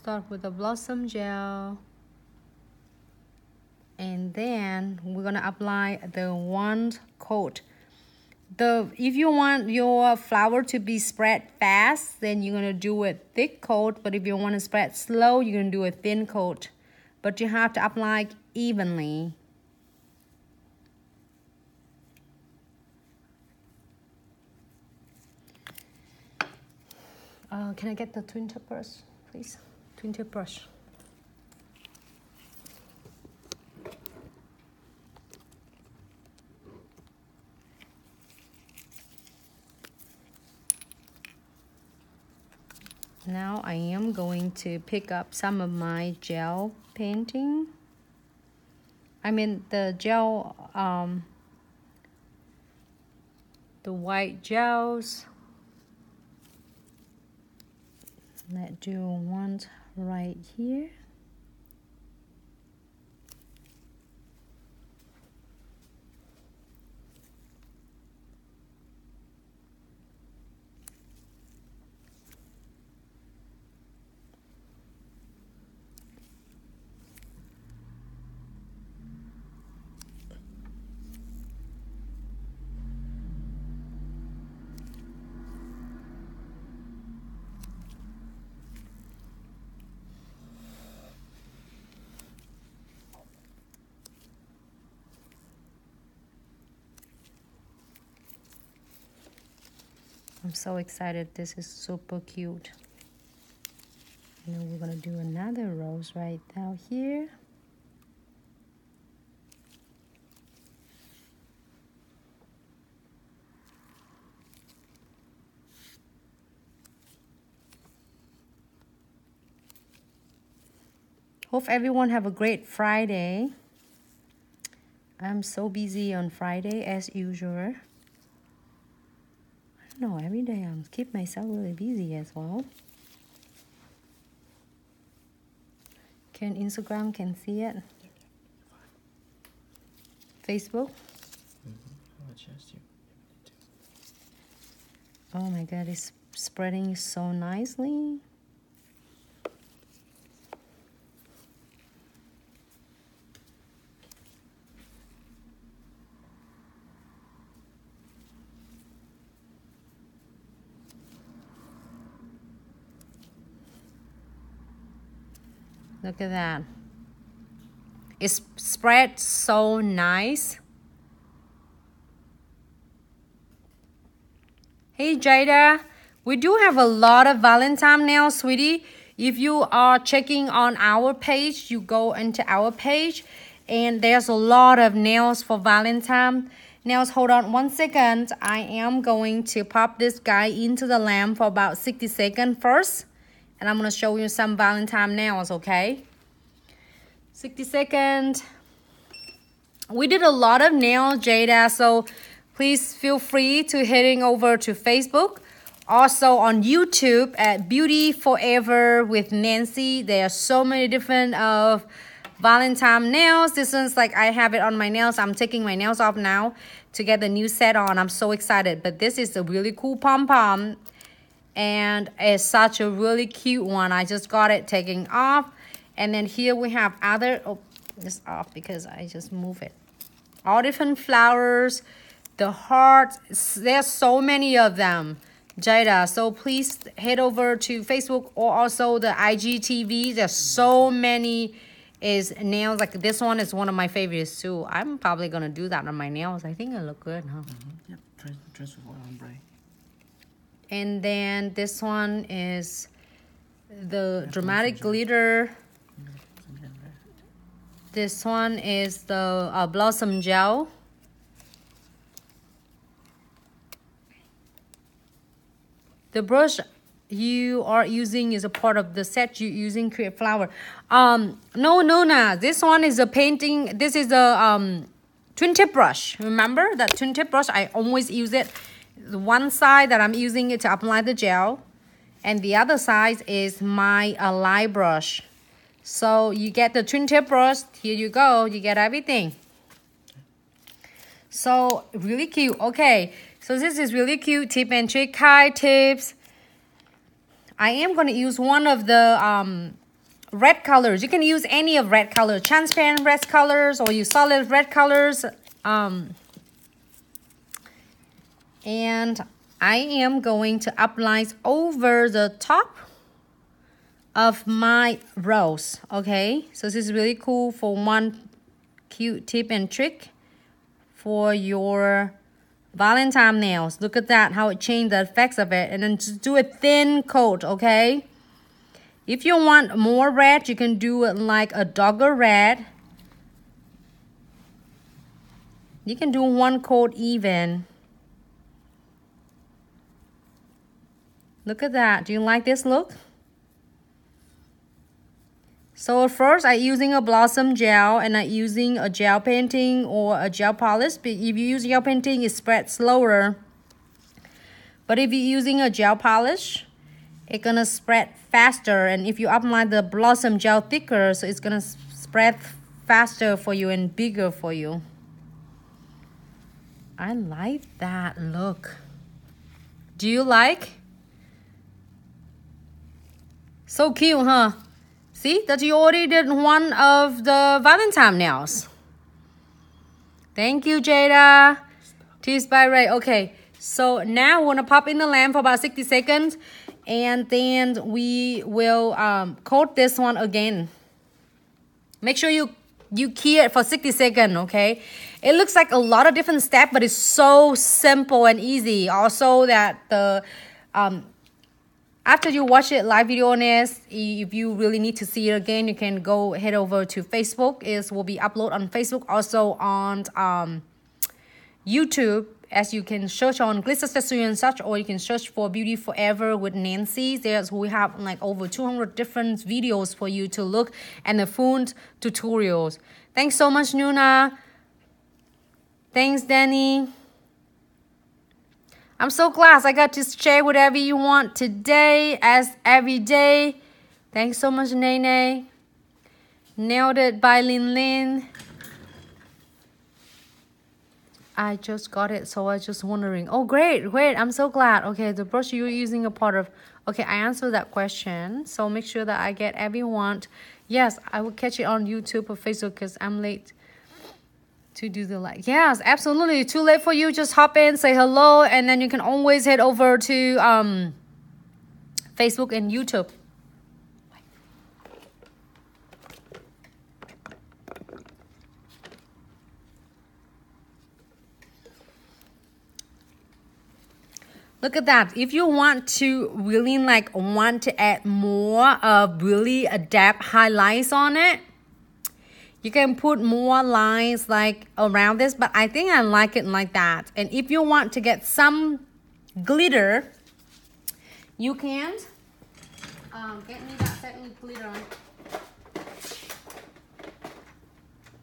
Start with the blossom gel. And then we're gonna apply the one coat. If you want your flower to be spread fast, then you're gonna do a thick coat. But if you want to spread slow, you're gonna do a thin coat. But you have to apply evenly. Can I get the twin tip brush, please? Twin tip brush. Now I am going to pick up some of my gel painting. I mean the gel, the white gels. Let's do one right here. I'm so excited. This is super cute. And then we're gonna do another rose right down here. Hope everyone have a great Friday. I'm so busy on Friday as usual. No, every day I keep myself really busy as well. Can Instagram can see it? Facebook? Oh my God, it's spreading so nicely. Look at that. It's spread so nice. Hey Jada, we do have a lot of Valentine nails, sweetie. If you are checking on our page, you go into our page and there's a lot of nails for Valentine nails. Hold on one second. I am going to pop this guy into the lamp for about 60 seconds first. And I'm going to show you some Valentine nails, okay? 60 seconds. We did a lot of nails, Jada, so please feel free to heading over to Facebook. Also on YouTube at Beauty Forever with Nancy. There are so many different of Valentine nails. This one's like I have it on my nails. I'm taking my nails off now to get the new set on. I'm so excited. But this is a really cool pom-pom. And it's such a really cute one. I just got it taken off. And then here we have other, oh, this off because I just move it. All different flowers, the hearts. There's so many of them, Jada. So please head over to Facebook or also the IGTV. There's so many is nails. Like this one is one of my favorites too. I'm probably going to do that on my nails. I think it look good, huh? Yep, dress with ombre. And then this one is the dramatic glitter. This one is the blossom gel. The brush you are using is a part of the set you're using create flower. No. This one is a painting. This is a twin tip brush. Remember that twin tip brush? I always use it. The one side that I'm using it to apply the gel, and the other side is my light brush. So you get the twin tip brush. Here you go. You get everything. So really cute. Okay, so this is really cute. Tip and trick card tips. I am going to use one of the red colors. You can use any of red color, transparent red colors, or use solid red colors. And I am going to apply over the top of my rose. Okay, so this is really cool for one cute tip and trick for your Valentine nails. Look at that, how it changed the effects of it. And then just do a thin coat, okay? If you want more red, you can do it like a darker red. You can do one coat even. Look at that. Do you like this look? So first, I'm using a blossom gel, and I'm using a gel painting or a gel polish. But if you use gel painting, it spreads slower. But if you're using a gel polish, it's gonna spread faster. And if you apply the blossom gel thicker, so it's gonna spread faster for you and bigger for you. I like that look. Do you like? So cute, huh? See that you already did one of the Valentine nails. Thank you, Jada. Teased by Ray. Okay, so now we're gonna pop in the lamp for about 60 seconds, and then we will coat this one again. Make sure you key it for 60 seconds, okay? It looks like a lot of different steps, but it's so simple and easy. Also, that the after you watch it live video on this, if you really need to see it again, you can go head over to Facebook. It will be uploaded on Facebook, also on YouTube, as you can search on Glitz Accessory and such, or you can search for Beauty Forever with Nancy. There's we have like over 200 different videos for you to look, and the full tutorials. Thanks so much, Nuna. Thanks, Danny. I'm so glad I got to share whatever you want today, as every day. Thanks so much, Nene. Nailed it by Lin Lin. I just got it, so I was just wondering. Oh, great. I'm so glad. Okay, the brush you're using a part of. Okay, I answered that question. So make sure that I get everyone. Yes, I will catch it on YouTube or Facebook because I'm late to do the like. Yes, absolutely. Too late for you. Just hop in, say hello, and then you can always head over to Facebook and YouTube. Look at that. If you want to really want to add more of really depth highlights on it, you can put more lines like around this, but I think I like it like that. And if you want to get some glitter, you can get me that set with glitter.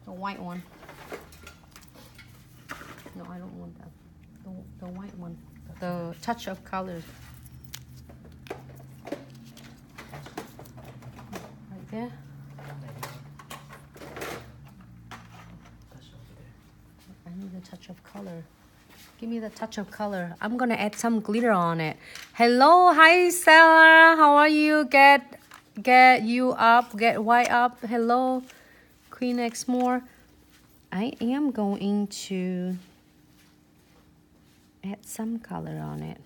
The white one. No, I don't want that. The white one. The touch of colors. Right there. I need a touch of color. Give me the touch of color. I'm gonna add some glitter on it. Hello, hi Sarah. How are you? Get you up. Get white up. Hello, Queen X More. I am going to add some color on it.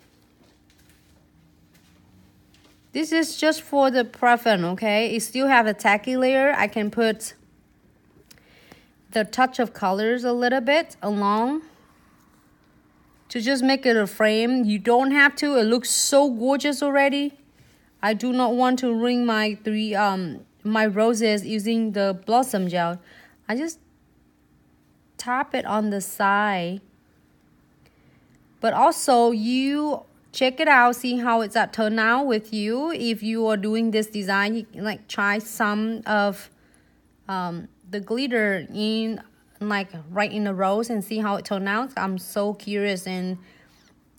This is just for the preference, okay? It still have a tacky layer. I can put the touch of colors a little bit along to just make it a frame. You don't have to. It looks so gorgeous already. I do not want to ring my my roses using the blossom gel. I just tap it on the side. But also, you check it out, see how it's turn out with you. If you are doing this design, you can try some of the glitter in right in the rose and see how it turn out. I'm so curious and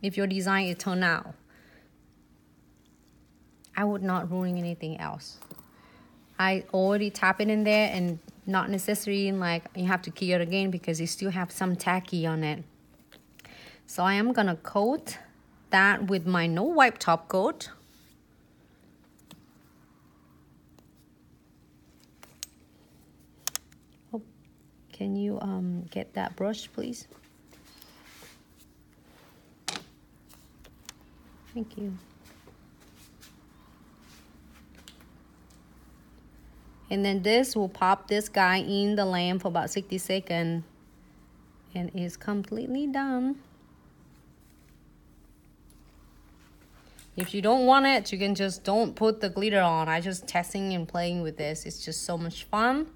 if your design it turn out. I would not ruin anything else. I already tap it in there, and not necessarily you have to key it again because you still have some tacky on it. So I am gonna coat that with my no wipe top coat. Can you get that brush, please? Thank you. And then this will pop this guy in the lamp for about 60 seconds. And it's completely done. If you don't want it, you can just don't put the glitter on. I just testing and playing with this. It's just so much fun.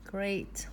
Great.